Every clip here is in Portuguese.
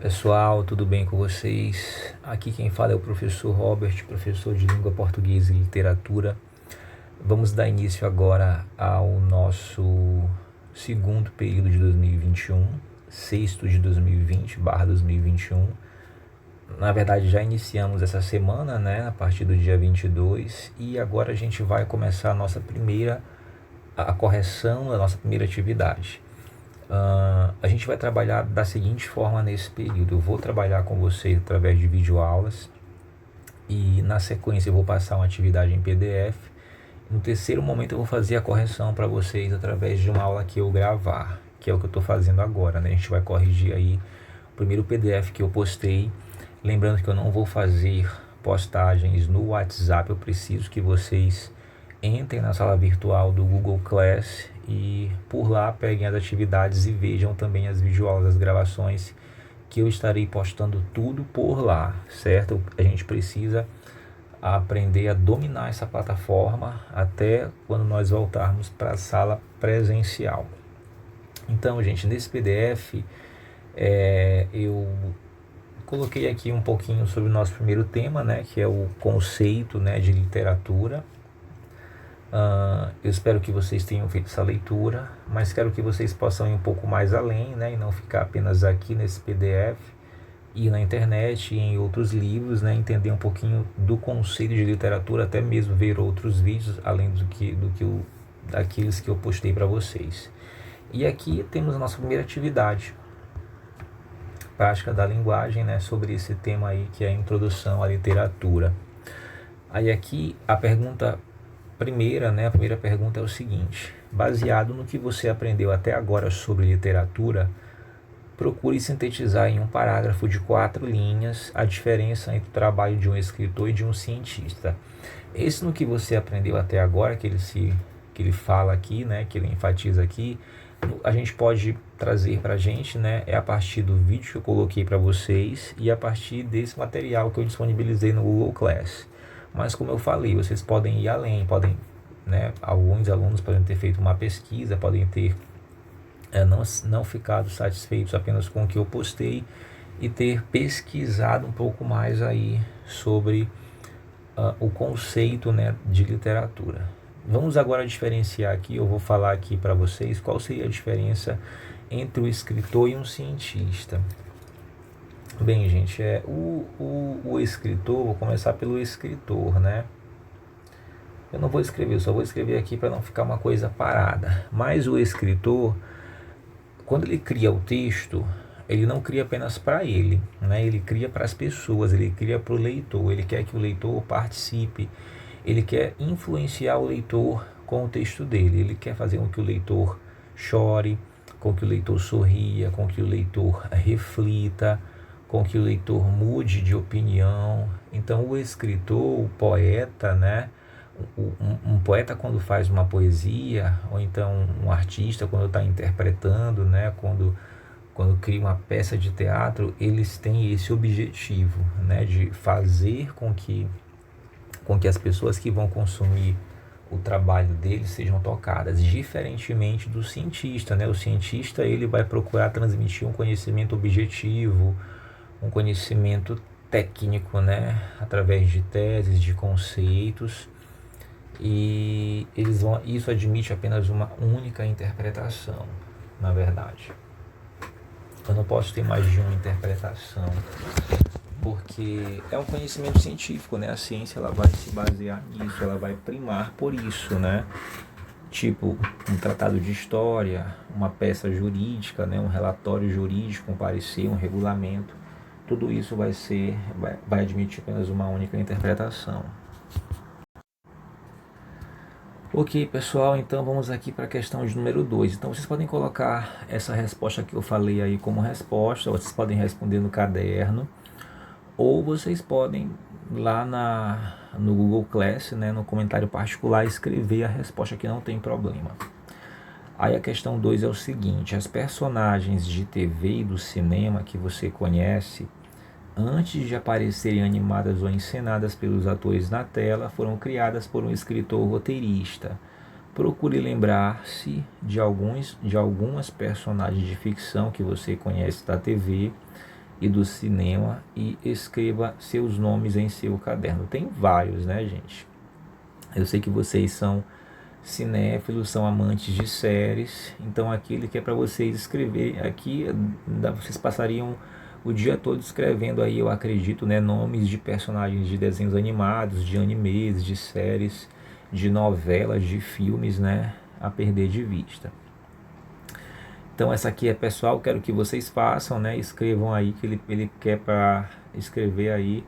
Pessoal, tudo bem com vocês? Aqui quem fala é o professor Robert, professor de língua portuguesa e literatura. Vamos dar início agora ao nosso segundo período de 2021, sexto de 2020/2021. Na verdade, já iniciamos essa semana, né, a partir do dia 22, e agora a gente vai começar a correção da nossa primeira atividade. A gente vai trabalhar da seguinte forma nesse período. Eu vou trabalhar com vocês através de videoaulas e na sequência eu vou passar uma atividade em PDF. No terceiro momento eu vou fazer a correção para vocês através de uma aula que eu gravar, que é o que eu estou fazendo agora, né? A gente vai corrigir aí o primeiro PDF que eu postei. Lembrando que eu não vou fazer postagens no WhatsApp, eu preciso que vocês entrem na sala virtual do Google Class e por lá peguem as atividades e vejam também as videoaulas, as gravações, que eu estarei postando tudo por lá, certo? A gente precisa aprender a dominar essa plataforma até quando nós voltarmos para a sala presencial. Então, gente, nesse PDF eu coloquei aqui um pouquinho sobre o nosso primeiro tema, né, que é o conceito, né, de literatura. Eu espero que vocês tenham feito essa leitura, mas quero que vocês possam ir um pouco mais além, né, e não ficar apenas aqui nesse PDF, ir na internet e em outros livros, né, entender um pouquinho do conceito de literatura, até mesmo ver outros vídeos além daqueles que eu postei para vocês. E aqui temos a nossa primeira atividade, prática da linguagem, né, sobre esse tema aí que é a introdução à literatura. Aí aqui a primeira pergunta é o seguinte: baseado no que você aprendeu até agora sobre literatura, procure sintetizar em um parágrafo de 4 linhas a diferença entre o trabalho de um escritor e de um cientista. Esse no que você aprendeu até agora, que ele fala aqui, né, que ele enfatiza aqui, a gente pode trazer para a gente, né, é a partir do vídeo que eu coloquei para vocês e a partir desse material que eu disponibilizei no Google Class. Mas como eu falei, vocês podem ir além, né, alguns alunos podem ter feito uma pesquisa, podem ter não ficado satisfeitos apenas com o que eu postei e ter pesquisado um pouco mais aí sobre o conceito, né, de literatura. Vamos agora diferenciar aqui, eu vou falar aqui para vocês qual seria a diferença entre o escritor e um cientista. Bem, gente, o escritor, vou começar pelo escritor, né? Eu não vou escrever, eu só vou escrever aqui para não ficar uma coisa parada. Mas o escritor, quando ele cria o texto, ele não cria apenas para ele, né? Ele cria para as pessoas, ele cria para o leitor, ele quer que o leitor participe, ele quer influenciar o leitor com o texto dele, ele quer fazer com que o leitor chore, com que o leitor sorria, com que o leitor reflita, com que o leitor mude de opinião. Então o escritor, o poeta, né? Um poeta quando faz uma poesia, ou então um artista quando está interpretando, né? Quando cria uma peça de teatro, eles têm esse objetivo, né? De fazer com que as pessoas que vão consumir o trabalho deles sejam tocadas, diferentemente do cientista, né? O cientista, ele vai procurar transmitir um conhecimento objetivo, um conhecimento técnico, né? Através de teses, de conceitos, e isso admite apenas uma única interpretação, na verdade. Eu não posso ter mais de uma interpretação, porque é um conhecimento científico, né? A ciência, ela vai se basear nisso, ela vai primar por isso, né? Tipo um tratado de história, uma peça jurídica, né? Um relatório jurídico, um parecer, um regulamento, tudo isso vai admitir apenas uma única interpretação. Ok, pessoal, então vamos aqui para a questão de número 2. Então vocês podem colocar essa resposta que eu falei aí como resposta, ou vocês podem responder no caderno, ou vocês podem lá no Google Class, né, no comentário particular, escrever a resposta, que não tem problema. Aí a questão 2 é o seguinte: as personagens de TV e do cinema que você conhece, antes de aparecerem animadas ou encenadas pelos atores na tela, foram criadas por um escritor roteirista. Procure lembrar-se de algumas personagens de ficção que você conhece da TV e do cinema e escreva seus nomes em seu caderno. Tem vários, né, gente? Eu sei que vocês são cinéfilos, são amantes de séries, então aquele que é para vocês escrever aqui, vocês passariam o dia todo escrevendo aí, eu acredito, né, nomes de personagens de desenhos animados, de animes, de séries, de novelas, de filmes, né, a perder de vista. Então essa aqui é pessoal, quero que vocês façam, né, escrevam aí que ele quer para escrever aí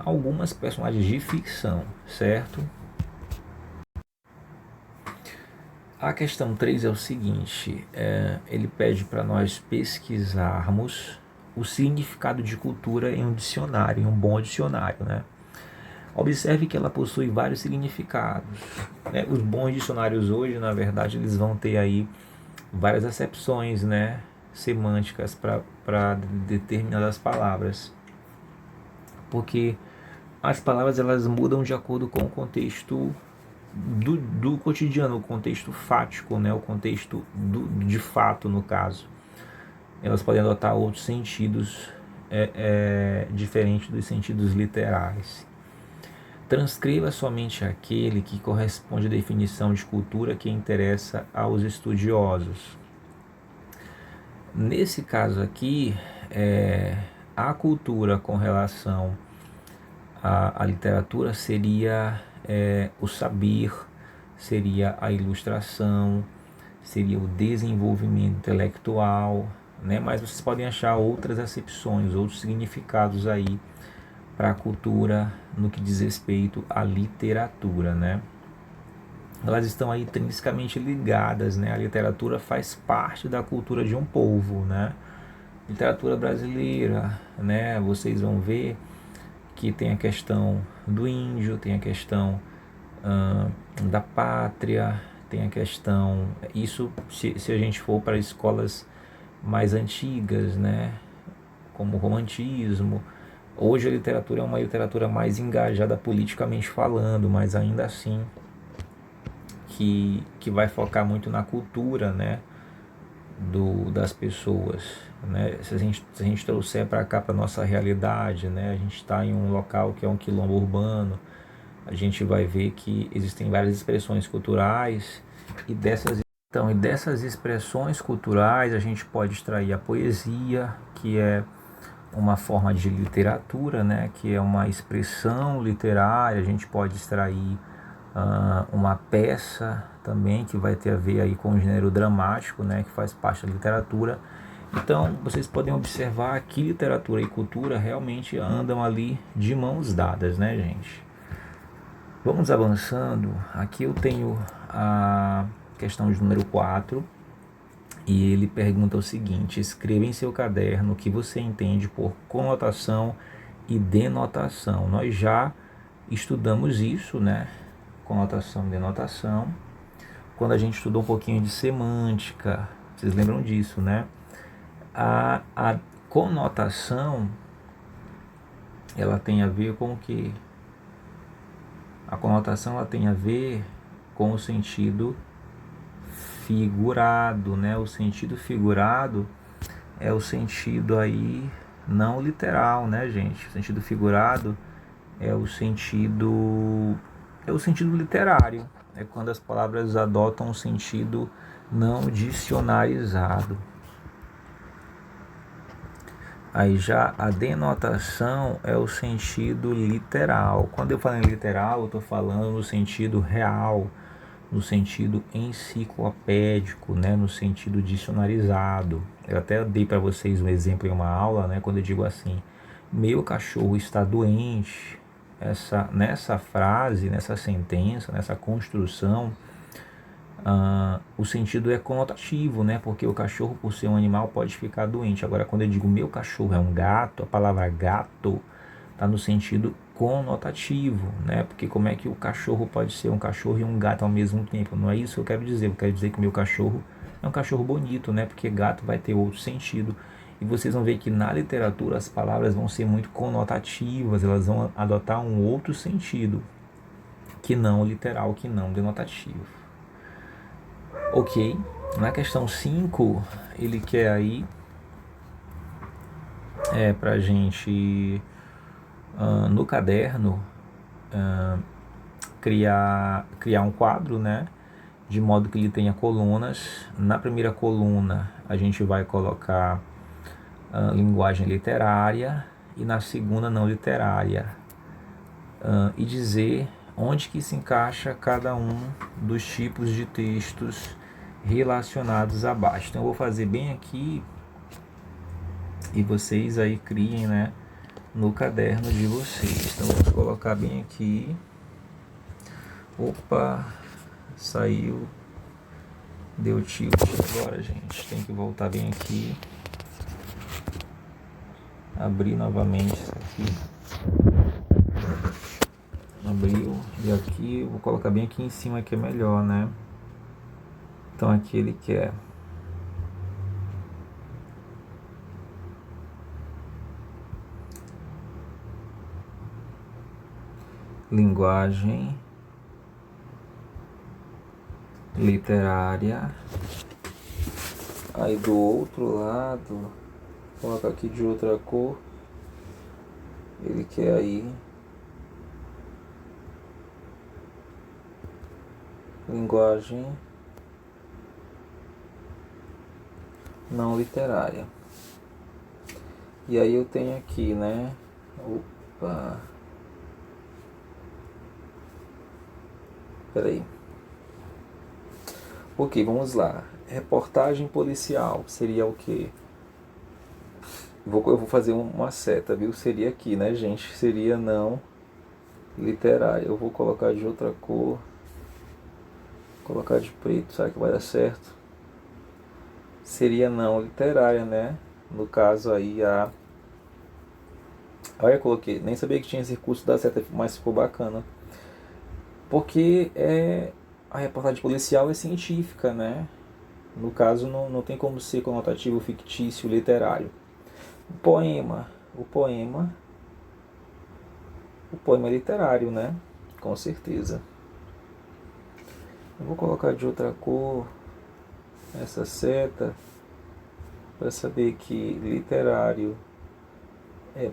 algumas personagens de ficção, certo? A questão 3 é o seguinte, ele pede para nós pesquisarmos o significado de cultura em um dicionário, em um bom dicionário, né? Observe que ela possui vários significados, né? Os bons dicionários hoje, na verdade, eles vão ter aí várias acepções, né, semânticas para determinadas palavras, porque as palavras elas mudam de acordo com o contexto do cotidiano, o contexto fático, né, o contexto de fato, no caso. Elas podem adotar outros sentidos diferentes dos sentidos literais. Transcreva somente aquele que corresponde à definição de cultura que interessa aos estudiosos. Nesse caso aqui, a cultura com relação à literatura seria o saber, seria a ilustração, seria o desenvolvimento intelectual, né? Mas vocês podem achar outras acepções, outros significados aí para a cultura no que diz respeito à literatura, né? Elas estão aí intrinsecamente ligadas, né? A literatura faz parte da cultura de um povo, né? Literatura brasileira, né? Vocês vão ver que tem a questão do índio, tem a questão da pátria, tem a questão... Isso se a gente for para escolas mais antigas, né? Como o romantismo. Hoje a literatura é uma literatura mais engajada politicamente falando, mas ainda assim que vai focar muito na cultura, né, das pessoas, né? Se a gente trouxer para cá, para nossa realidade, né, a gente está em um local que é um quilombo urbano, a gente vai ver que existem várias expressões culturais e dessas expressões culturais a gente pode extrair a poesia, que é uma forma de literatura, né, que é uma expressão literária. A gente pode extrair uma peça também que vai ter a ver aí com o gênero dramático, né, que faz parte da literatura. Então vocês podem observar que literatura e cultura realmente andam ali de mãos dadas, né, gente? Vamos avançando. Aqui eu tenho a questão de número 4. E ele pergunta o seguinte: escreva em seu caderno o que você entende por conotação e denotação. Nós já estudamos isso, né? Conotação e denotação. Quando a gente estudou um pouquinho de semântica, vocês lembram disso, né? A conotação, ela tem a ver com o quê? A conotação ela tem a ver com o sentido figurado, né? O sentido figurado é o sentido aí não literal, né, gente? O sentido figurado é o sentido literário. É quando as palavras adotam um sentido não dicionarizado. Aí já a denotação é o sentido literal. Quando eu falo em literal, eu estou falando no sentido real, no sentido enciclopédico, né, no sentido dicionarizado. Eu até dei para vocês um exemplo em uma aula, né, quando eu digo assim: meu cachorro está doente. Nessa frase, nessa sentença, nessa construção, o sentido é conotativo, né, porque o cachorro, por ser um animal, pode ficar doente. Agora, quando eu digo meu cachorro é um gato, a palavra gato está no sentido conotativo, né? Porque como é que o cachorro pode ser um cachorro e um gato ao mesmo tempo? Não é isso que eu quero dizer. Eu quero dizer que o meu cachorro é um cachorro bonito, né? Porque gato vai ter outro sentido. E vocês vão ver que na literatura as palavras vão ser muito conotativas, elas vão adotar um outro sentido, que não literal, que não denotativo. Ok? Na questão 5, ele quer aí para a gente, no caderno, criar um quadro, né? De modo que ele tenha colunas. Na primeira coluna a gente vai colocar linguagem literária e na segunda não literária, e dizer onde que se encaixa cada um dos tipos de textos relacionados abaixo. Então eu vou fazer bem aqui e vocês aí criem, né, no caderno de vocês. Então vamos colocar bem aqui. Opa, saiu, deu tilt agora, gente. Tem que voltar bem aqui, abrir novamente isso aqui. Abriu, e aqui eu vou colocar bem aqui em cima que é melhor, né? Então aqui ele quer linguagem literária. Aí do outro lado, coloca aqui de outra cor, ele quer aí linguagem não literária. E aí eu tenho aqui, né? Opa! Peraí. Ok, vamos lá. Reportagem policial seria o quê? Eu vou fazer uma seta, viu? Seria aqui, né, gente? Seria não literária. Eu vou colocar de outra cor. Colocar de preto, será que vai dar certo? Seria não literária, né? No caso aí a... Olha, eu coloquei. Nem sabia que tinha esse recurso da seta, mas ficou bacana. Porque a reportagem policial é científica, né? No caso, não tem como ser conotativo fictício literário. O poema é literário, né? Com certeza. Eu vou colocar de outra cor essa seta para saber que literário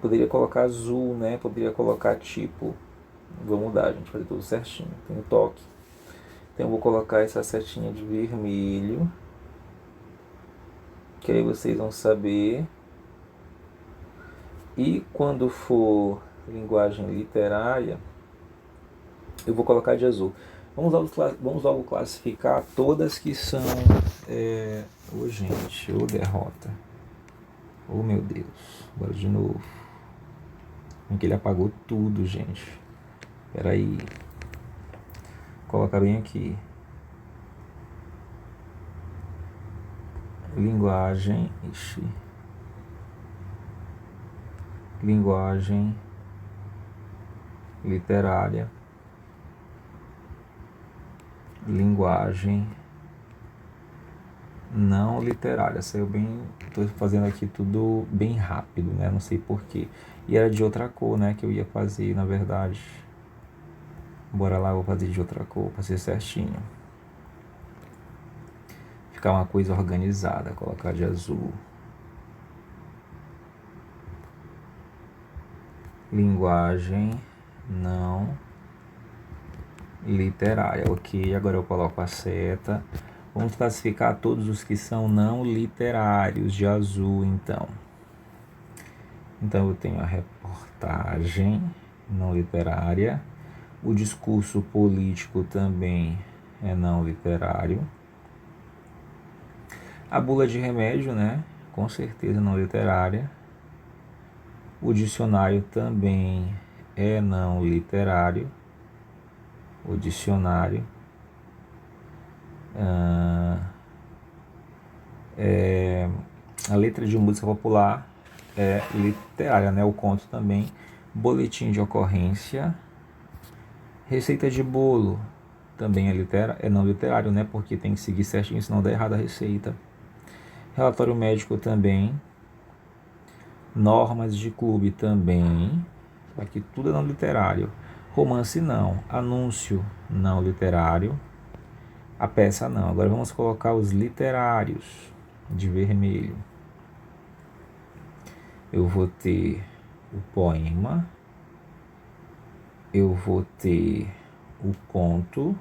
poderia colocar azul, né? Poderia colocar tipo... Vou mudar, gente, fazer tudo certinho. Tem um toque. Então eu vou colocar essa setinha de vermelho, que aí vocês vão saber. E quando for linguagem literária, eu vou colocar de azul. Vamos logo classificar todas que são... gente, derrota. Meu Deus. Agora de novo. Porque ele apagou tudo, gente. Espera aí. Vou colocar bem aqui. Linguagem... Linguagem literária. Linguagem não literária. Saiu bem... Estou fazendo aqui tudo bem rápido, né? Não sei porquê. E era de outra cor, né? Que eu ia fazer, na verdade. Bora lá, eu vou fazer de outra cor para ser certinho. Ficar uma coisa organizada. Colocar de azul. Linguagem não literária. Ok, agora eu coloco a seta. Vamos classificar todos os que são não literários de azul, então. Então eu tenho a reportagem não literária. O discurso político também é não literário. A bula de remédio, né? Com certeza não literária. O dicionário também é não literário. O dicionário. A letra de música popular é literária, né? O conto também. Boletim de ocorrência. Receita de bolo também é não literário, né? Porque tem que seguir certinho, senão dá errado a receita. Relatório médico também. Normas de clube também. Aqui tudo é não literário. Romance não. Anúncio não literário. A peça não. Agora vamos colocar os literários de vermelho. eu vou ter o poema, eu vou ter o conto,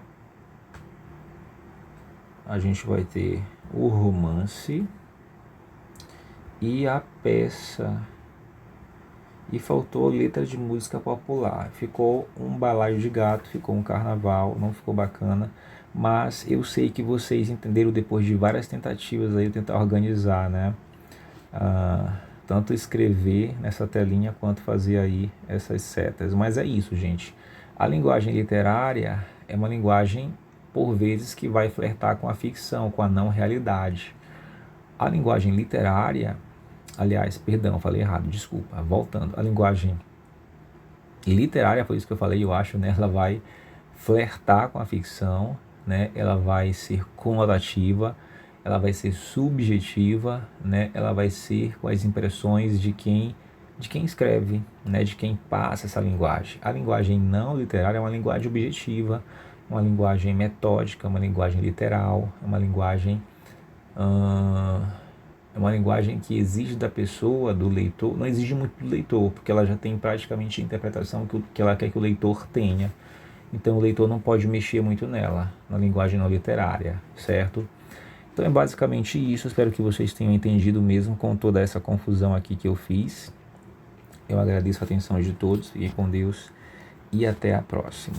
a gente vai ter o romance e a peça. E faltou letra de música popular. Ficou um balaio de gato, ficou um carnaval, não ficou bacana. Mas eu sei que vocês entenderam depois de várias tentativas aí, eu tentar organizar, né? Tanto escrever nessa telinha quanto fazer aí essas setas. Mas é isso, gente. A linguagem literária é uma linguagem, por vezes, que vai flertar com a ficção, com a não realidade. A linguagem literária, aliás, perdão, falei errado, desculpa, voltando, a linguagem literária, foi isso que eu falei, eu acho, né, ela vai flertar com a ficção, né, ela vai ser conotativa, ela vai ser subjetiva, né, ela vai ser com as impressões de quem escreve, né, de quem passa essa linguagem. A linguagem não literária é uma linguagem objetiva, uma linguagem metódica, uma linguagem literal, uma linguagem é uma linguagem que exige da pessoa, do leitor, não exige muito do leitor, porque ela já tem praticamente a interpretação que ela quer que o leitor tenha. Então o leitor não pode mexer muito nela, na linguagem não literária, certo? Então é basicamente isso, espero que vocês tenham entendido mesmo com toda essa confusão aqui que eu fiz. Eu agradeço a atenção de todos, fiquem com Deus e até a próxima.